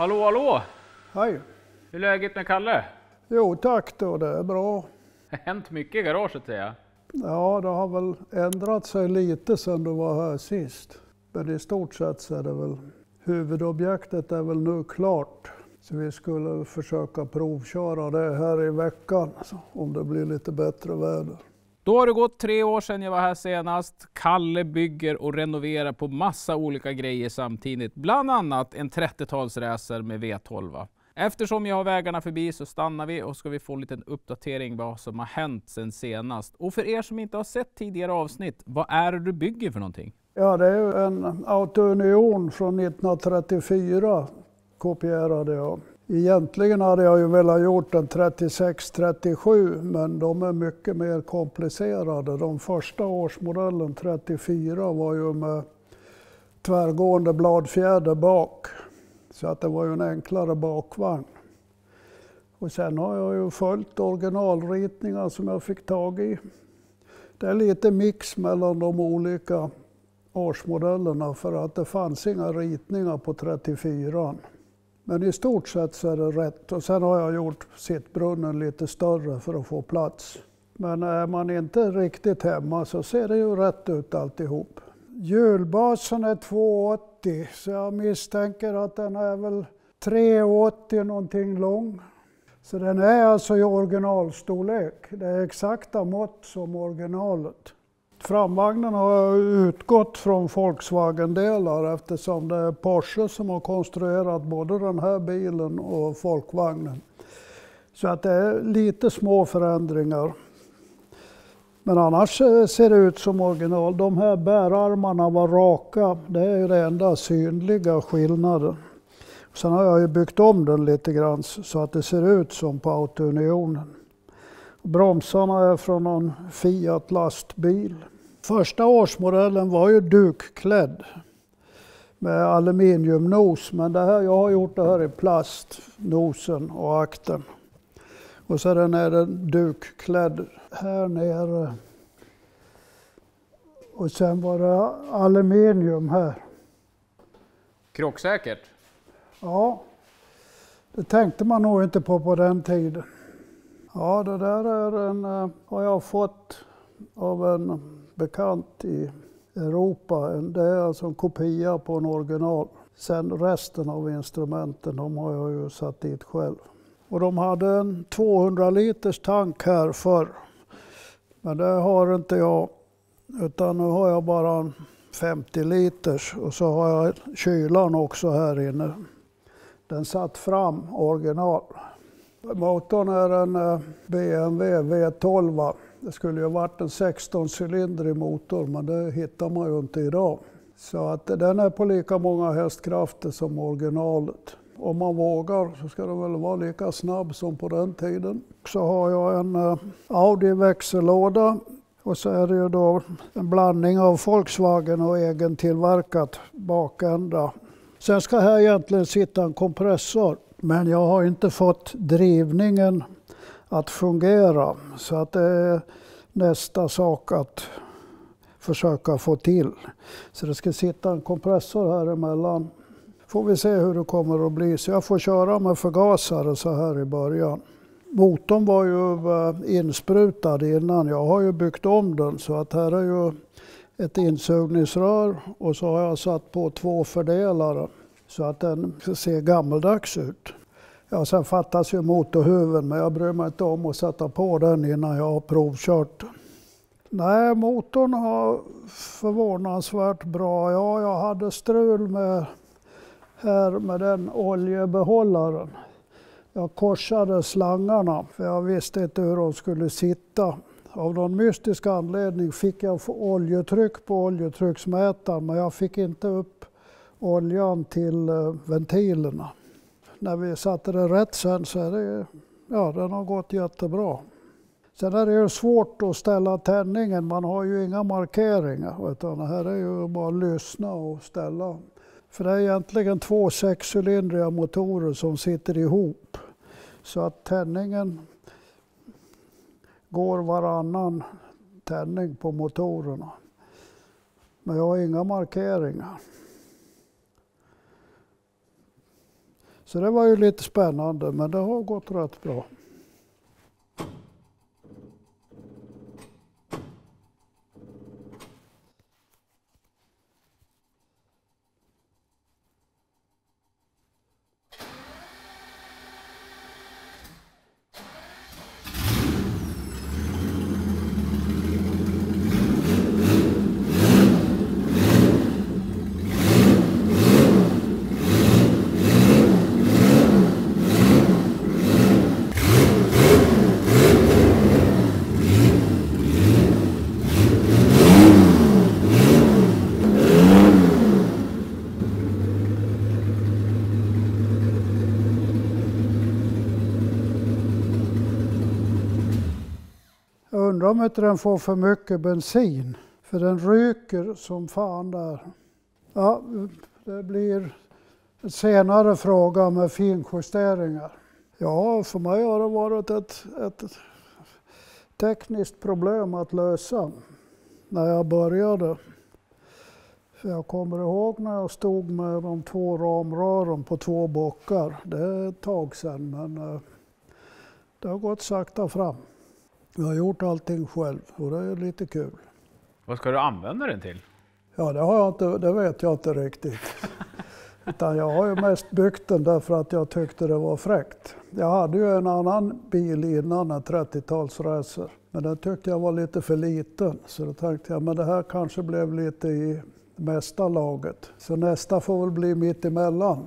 Hallå, hallå! Hej. Hur är läget med Kalle? Jo tack då, det är bra. Det har hänt mycket i garaget säger jag. Ja, det har väl ändrat sig lite sedan du var här sist. Men i stort sett så är det väl, huvudobjektet är väl nu klart. Så vi skulle försöka provköra det här i veckan, om det blir lite bättre väder. Då har det gått 3 år sedan jag var här senast. Kalle bygger och renoverar på massa olika grejer samtidigt. Bland annat en 30-talsracer med V12. Eftersom jag har vägarna förbi så stannar vi och ska vi få en liten uppdatering vad som har hänt sen senast. Och för er som inte har sett tidigare avsnitt, vad är det du bygger för någonting? Ja, det är ju en Auto Union från 1934 kopierade jag. Egentligen hade jag ju velat gjort en 36-37, men de är mycket mer komplicerade. De första årsmodellen 34 var ju med tvärgående bladfjäder bak. Så att det var ju en enklare bakvagn. Och sen har jag ju följt originalritningar som jag fick tag i. Det är lite mix mellan de olika årsmodellerna för att det fanns inga ritningar på 34. Men i stort sett så är det rätt. Och sen har jag gjort sittbrunnen lite större för att få plats. Men är man inte riktigt hemma så ser det ju rätt ut alltihop. Hjulbasen är 2,80 så jag misstänker att den är väl 3,80 någonting lång. Så den är alltså i originalstorlek. Det är exakta mått som originalet. Framvagnen har jag utgått från Volkswagen-delar eftersom det är Porsche som har konstruerat både den här bilen och folkvagnen. Så att det är lite små förändringar. Men annars ser det ut som original. De här bärarmarna var raka. Det är ju det enda synliga skillnaden. Sen har jag ju byggt om den lite grann så att det ser ut som på Auto Unionen. Bromsarna är från någon Fiat lastbil. Första årsmodellen var ju dukklädd med aluminiumnos. Men jag har gjort det här i plast, nosen och akten. Och så är den dukklädd här nere. Och sen var det aluminium här. Krocksäkert? Ja, det tänkte man nog inte på den tiden. Ja, det där har jag fått av en bekant i Europa. Det är alltså en kopia på en original. Sen resten av instrumenten, de har jag ju satt dit själv. Och de hade en 200 liters tank här förr. Men det har inte jag. Utan nu har jag bara en 50 liters. Och så har jag kylan också här inne. Den satt fram original. Motorn är en BMW V12. Det skulle ju varit en 16-cylindrig motor, men det hittar man ju inte idag. Så att den är på lika många hästkrafter som originalet. Om man vågar så ska det väl vara lika snabb som på den tiden. Så har jag en Audi växellåda och så är det ju då en blandning av Volkswagen och egentillverkat bakända. Sen ska här egentligen sitta en kompressor, men jag har inte fått drivningen att fungera. Så att det är nästa sak att försöka få till. Så det ska sitta en kompressor här emellan. Får vi se hur det kommer att bli. Så jag får köra med förgasare så här i början. Motorn var ju insprutad innan. Jag har ju byggt om den så att här är ju ett insugningsrör och så har jag satt på 2 fördelare så att den ser gammaldags ut. Ja, sen fattas ju motorhuven men jag bryr mig inte om att sätta på den innan jag har provkört. Nej, motorn har förvånansvärt bra. Ja, jag hade strul med den oljebehållaren. Jag korsade slangarna för jag visste inte hur de skulle sitta. Av någon mystisk anledning fick jag få oljetryck på oljetrycksmätaren men jag fick inte upp oljan till ventilerna. När vi satte det rätt sen så är det, ja, den har gått jättebra. Sen är det ju svårt att ställa tändningen, man har ju inga markeringar utan det här är ju bara att lyssna och ställa. För det är egentligen 2 6-cylindriga motorer som sitter ihop. Så att tändningen går varannan tändning på motorerna. Men jag har inga markeringar. Så det var ju lite spännande, men det har gått rätt bra. Jag undrar om inte den får för mycket bensin, för den ryker som fan där. Ja, det blir en senare fråga med finjusteringar. Ja, för mig har det varit ett tekniskt problem att lösa när jag började. För jag kommer ihåg när jag stod med de 2 ramrören på 2 bockar. Det är ett tag sedan, men det har gått sakta fram. Jag har gjort allting själv och det är lite kul. Vad ska du använda den till? Ja, det vet jag inte riktigt. Utan jag har ju mest byggt den därför att jag tyckte det var fräckt. Jag hade ju en annan bil innan, en 30-talsracer. Men den tyckte jag var lite för liten. Så då tänkte jag, men det här kanske blev lite i mesta laget. Så nästa får väl bli mitt emellan.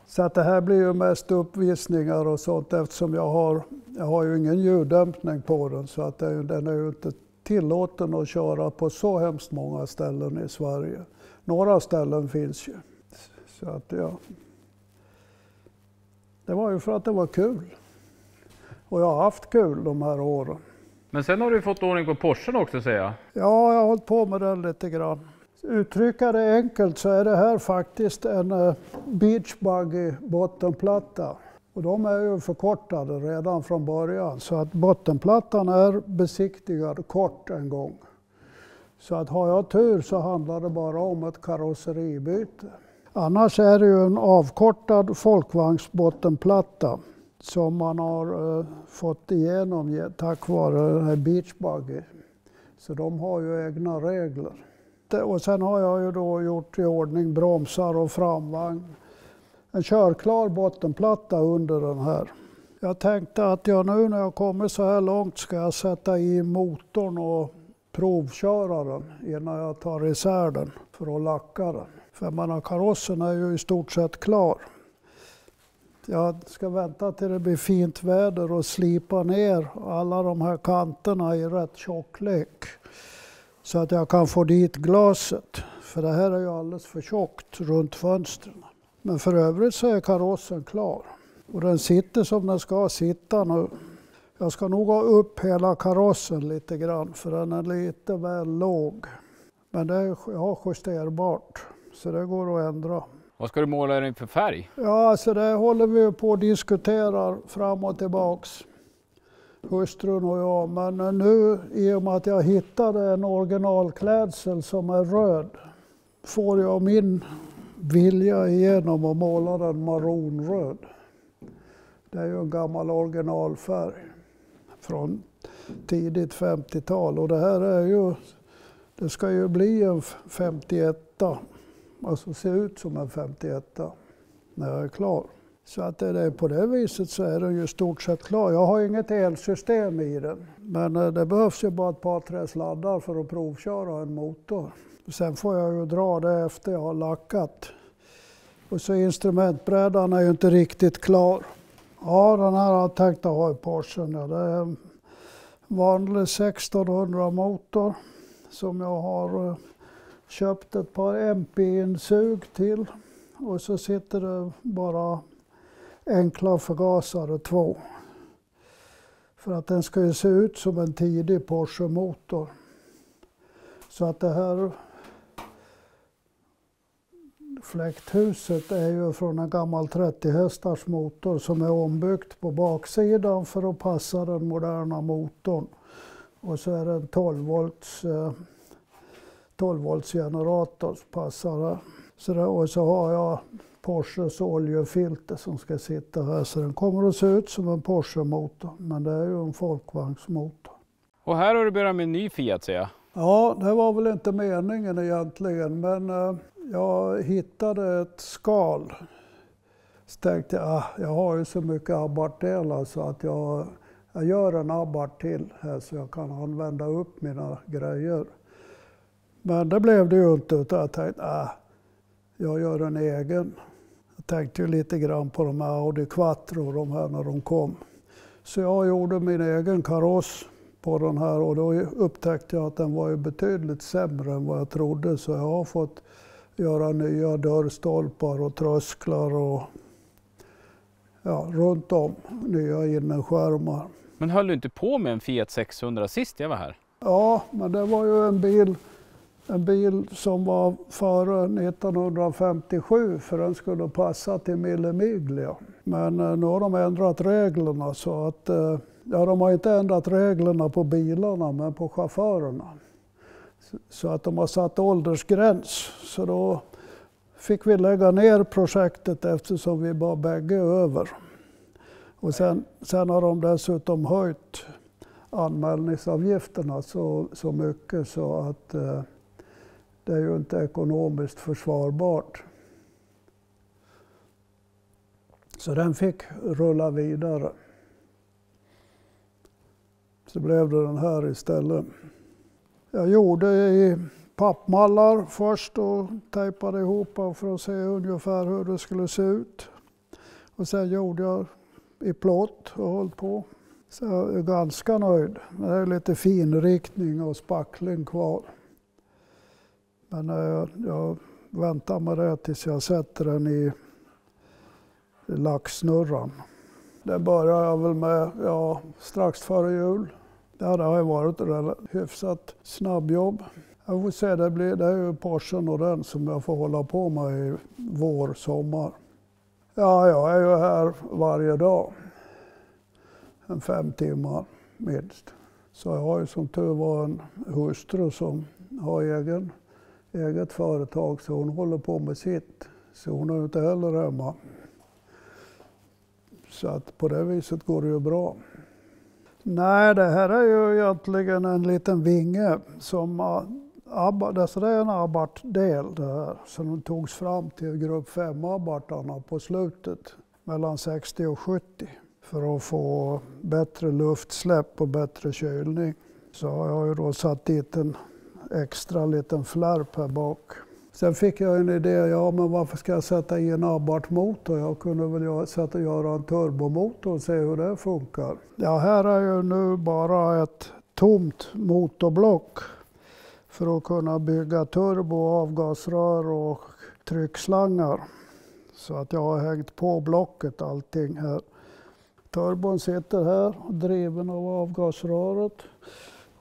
Så att det här blir ju mest uppvisningar och sånt eftersom jag har ju ingen ljuddämpning på den. Så att den är ju inte tillåten att köra på så hemskt många ställen i Sverige. Några ställen finns ju. Så att ja. Det var ju för att det var kul. Och jag har haft kul de här åren. Men sen har du fått ordning på Porschen också, säger jag. Ja, jag har hållit på med den lite grann. Uttrycka det enkelt så är det här faktiskt en beachbuggy bottenplatta. Och de är ju förkortade redan från början. Så att bottenplattan är besiktigad kort en gång. Så att har jag tur så handlar det bara om ett karosseribyte. Annars är det ju en avkortad folkvagnsbottenplatta som man har fått igenom tack vare den här beachbuggy. Så de har ju egna regler. Och sen har jag ju då gjort i ordning bromsar och framvagn. En körklar bottenplatta under den här. Jag tänkte att jag nu när jag kommer så här långt ska jag sätta i motorn och provköra den innan jag tar isär den för att lacka den. För karossen är ju i stort sett klar. Jag ska vänta till det blir fint väder och slipa ner alla de här kanterna i rätt tjocklek. Så att jag kan få dit glaset. För det här är ju alldeles för tjockt runt fönstren. Men för övrigt så är karossen klar. Och den sitter som den ska sitta nu. Jag ska nog ha upp hela karossen lite grann för den är lite väl låg. Men det är justerbart så det går att ändra. Vad ska du måla den för färg? Ja, alltså det håller vi på att diskutera fram och tillbaks. Hustrun och jag. Men nu i och med att jag hittade en originalklädsel som är röd får jag min vilja igenom att måla den maronröd. Det är ju en gammal originalfärg från tidigt 50-tal och det här är ju, det ska ju bli en 51, alltså se ut som en 51 när jag är klar. Så att det är på det viset så är den ju stort sett klar. Jag har inget elsystem i den, men det behövs ju bara ett par 3 sladdar för att provköra en motor. Sen får jag ju dra det efter jag har lackat. Och så instrumentbrädan är ju inte riktigt klar. Ja, den här har jag tänkt att ha i Porschen. Ja, det är en vanlig 1600 motor som jag har köpt ett par MP-insug till. Och så sitter det bara enkla förgasare 2. För att den ska ju se ut som en tidig Porsche-motor. Så att det här fläkthuset är ju från en gammal 30 hästars motor som är ombyggt på baksidan för att passa den moderna motorn. Och så är det en 12 volts generator som passar där. Och så har jag Porsches oljefilter som ska sitta här. Så den kommer att se ut som en Porsche-motor, men det är ju en folkvagnsmotor. Och här har du börjat med en ny Fiat, ser jag. Ja, det var väl inte meningen egentligen, men jag hittade ett skal. Så tänkte jag har ju så mycket Abarth-delar så att jag gör en Abarth till här så jag kan använda upp mina grejer. Men det blev det ju inte, utan jag tänkte jag gör en egen. Jag tänkte ju lite grann på de här Audi Quattro, de här när de kom. Så jag gjorde min egen kaross på den här och då upptäckte jag att den var ju betydligt sämre än vad jag trodde. Så jag har fått göra nya dörrstolpar och trösklar och runt om nya innerskärmar. Men höll du inte på med en Fiat 600 sist jag var här? Ja, men det var ju en bil som var före 1957 för den skulle passa till Mille Miglia. Men nu har de ändrat reglerna så att, de har inte ändrat reglerna på bilarna men på chaufförerna. Så att de har satt åldersgräns. Så då fick vi lägga ner projektet eftersom vi var bägge över. Och sen har de dessutom höjt anmälningsavgifterna så mycket så att det är ju inte ekonomiskt försvarbart. Så den fick rulla vidare. Så blev det den här istället. Jag gjorde i pappmallar först och tejpade ihop för att se ungefär hur det skulle se ut. Och sen gjorde jag i plåt och höll på. Så jag är ganska nöjd. Men det är lite finriktning och spackling kvar. Men jag väntar med det tills jag sätter den i lacksnurran. Det börjar jag väl med strax före jul. Det har ju varit ett hyfsat snabbjobb. Jag får se, det är ju Porschen och den som jag får hålla på med i vår, sommar. Ja, jag är ju här varje dag. 5 timmar minst. Så jag har ju som tur var en hustru som har eget företag så hon håller på med sitt. Så hon är inte heller hemma. Så att på det viset går det ju bra. Nej, det här är ju egentligen en liten vinge som det är en Abarth-del det här. Så den togs fram till grupp 5 Abartharna på slutet mellan 60 och 70 för att få bättre luftsläpp och bättre kylning. Så har jag ju då satt dit en extra liten flärp här bak. Sen fick jag en idé, men varför ska jag sätta i en Abarth-motor? Jag kunde väl göra en turbomotor och se hur det funkar. Ja, här är ju nu bara ett tomt motorblock för att kunna bygga turbo, avgasrör och tryckslangar. Så att jag har hängt på blocket allting här. Turbon sitter här, driven av avgasröret.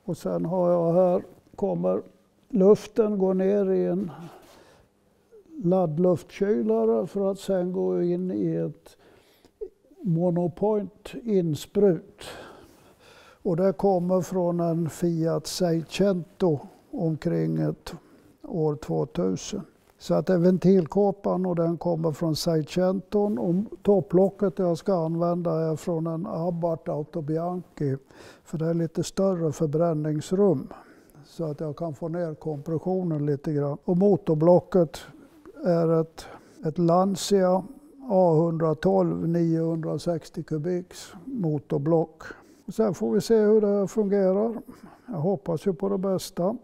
Och sen har jag här, luften går ner i en laddluftkylare för att sen gå in i ett monopoint insprut. Och det kommer från en Fiat Seicento omkring år 2000. Så att det är ventilkåpan och den kommer från Seicenton och topplocket jag ska använda är från en Abarth Autobianchi. För det är lite större förbränningsrum så att jag kan få ner kompressionen lite grann. Och motorblocket är ett Lancia A112 960 kubiks motorblock. Sen får vi se hur det fungerar. Jag hoppas ju på det bästa.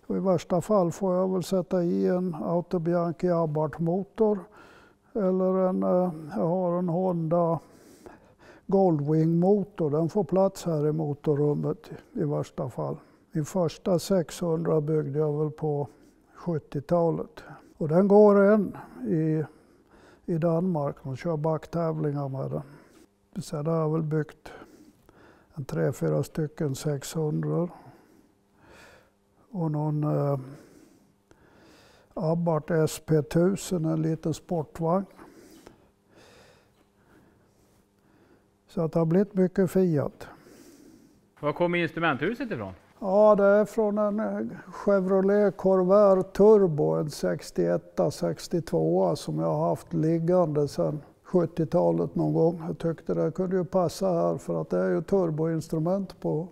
Och i värsta fall får jag väl sätta i en Autobianchi Abarth-motor. Eller jag har en Honda Goldwing-motor. Den får plats här i motorrummet i värsta fall. Min första 600 byggde jag väl på 70-talet. Och den går än i Danmark. Man kör backtävlingar med den. Sen har jag väl byggt 3-4 stycken 600. Och någon Abarth SP1000, en liten sportvagn. Så att det har blivit mycket Fiat. Var kommer instrumenthuset ifrån? Ja, det är från en Chevrolet Corvair Turbo, en 61-62 som jag har haft liggande sedan 70-talet någon gång. Jag tyckte det kunde ju passa här för att det är ju turboinstrument på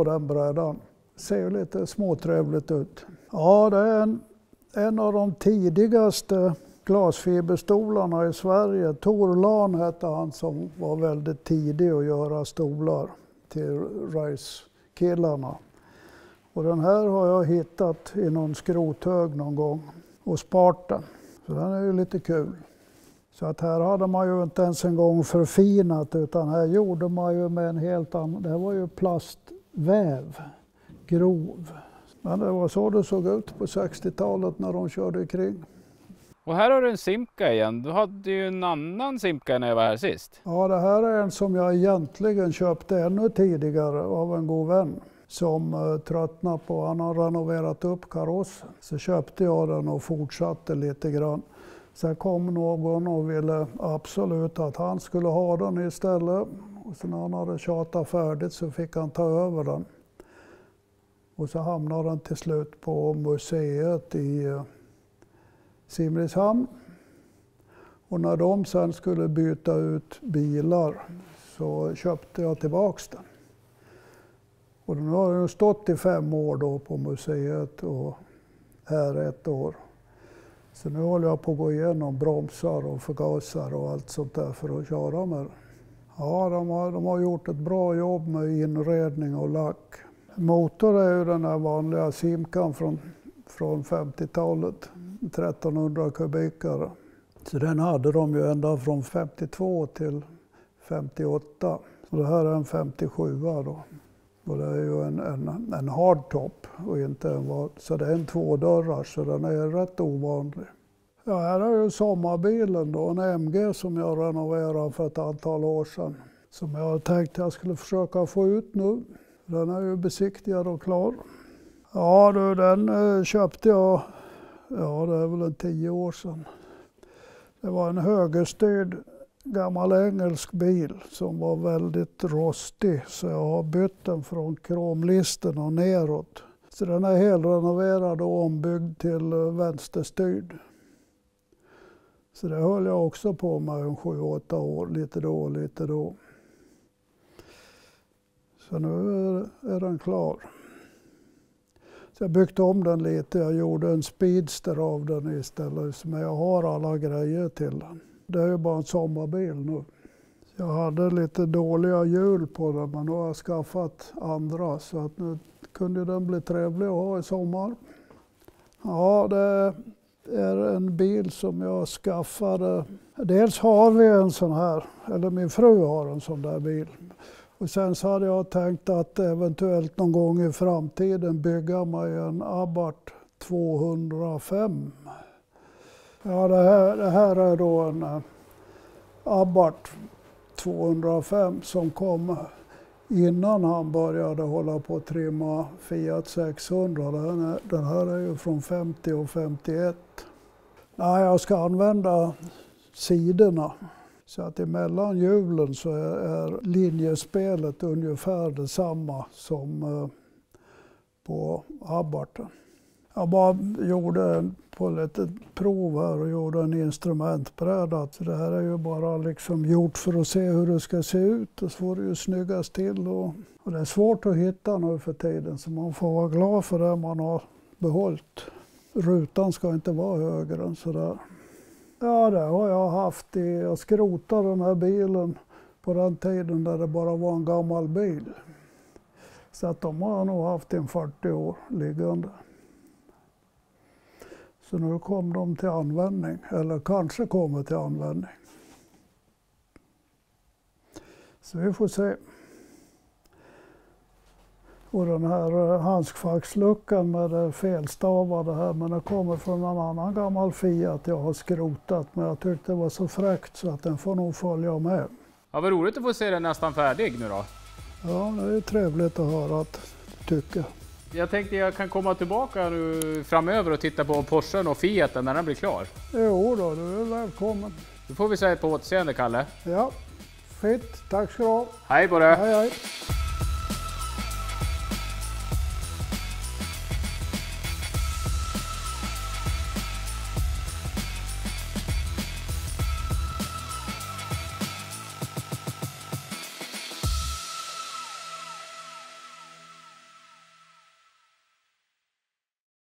den brädan. Ser ju lite småtrevligt ut. Ja, det är en av de tidigaste glasfiberstolarna i Sverige. Torlan hette han som var väldigt tidig att göra stolar till race-killarna. Och den här har jag hittat i någon skrothög någon gång och sparat den. Så den är ju lite kul. Så att här hade man ju inte ens en gång förfinat, utan här gjorde man ju med en helt annan, det var ju plastväv, grov. Men det var så det såg ut på 60-talet när de körde kring. Och här har du en Simca igen. Du hade ju en annan Simca när jag var här sist. Ja, det här är en som jag egentligen köpte ännu tidigare av en god vän som tröttnade på, han har renoverat upp karossen. Så köpte jag den och fortsatte lite grann. Sen kom någon och ville absolut att han skulle ha den istället. Och sen när han hade tjatat färdigt så fick han ta över den. Och så hamnade den till slut på museet i Simrishamn. Och när de sen skulle byta ut bilar så köpte jag tillbaks den. Och nu har den stått i 5 år då på museet och här 1 år. Så nu håller jag på att gå igenom bromsar och förgasare och allt sånt där för att köra med den. Ja, de har gjort ett bra jobb med inredning och lack. Motor är ju den här vanliga Simcan från 50-talet, 1300 kubikare. Så den hade de ju ända från 52 till 58. Så det här är en 57 då. Och det är ju en hardtop och inte en, så det är en 2-dörrars, så den är rätt ovanlig. Ja, här är ju sommarbilen då, en MG som jag renoverade för ett antal år sedan. Som jag tänkte jag skulle försöka få ut nu. Den är ju besiktigad och klar. Ja du, den köpte jag, ja det är väl 10 år sedan. Det var en högerstyrd gammal engelsk bil som var väldigt rostig, så jag har bytt den från kromlisten och neråt. Så den är helrenoverad och ombyggd till vänsterstyrd. Så det höll jag också på med 7-8 år, lite då och lite då. Så nu är den klar. Så jag byggde om den lite, jag gjorde en speedster av den istället, men jag har alla grejer till den. Det är ju bara en sommarbil nu. Jag hade lite dåliga hjul på den, men nu har jag skaffat andra, så att nu kunde den bli trevlig att ha i sommar. Ja, det är en bil som jag skaffade. Dels har vi en sån här, eller min fru har en sån där bil. Och sen så hade jag tänkt att eventuellt någon gång i framtiden bygga mig en Abarth 205. Ja, det här är då en Abarth 205 som kom innan han började hålla på att trimma Fiat 600. Den här är ju från 50 och 51. Nej, jag ska använda sidorna. Så att emellan hjulen så är linjespelet ungefär detsamma som på Abarthen. Jag bara gjorde på lite prov här och gjorde en instrumentbräda. Så det här är ju bara liksom gjort för att se hur det ska se ut, och så får det ju snyggas till. Och det är svårt att hitta nu för tiden, så man får vara glad för det man har behållit. Rutan ska inte vara högre än sådär. Ja, det har jag haft jag skrotade den här bilen på den tiden där det bara var en gammal bil. Så att de har jag nog haft i 40 år liggande. Så nu kom de till användning, eller kanske kommer till användning. Så vi får se. Och den här handskfacksluckan med det felstavade här, men det kommer från en annan gammal Fiat jag har skrotat, men jag tyckte det var så fräckt så att den får nog följa med. Ja, vad roligt att få se den nästan färdig nu då. Ja, det är trevligt att höra att du tycker. Jag tänkte jag kan komma tillbaka nu framöver och titta på Porschen och Fiaten när den blir klar. Jo då, du är välkommen. Då får vi säga på återseende, Kalle. Ja, fint. Tack ska du ha. Hej på dig. Hej, hej.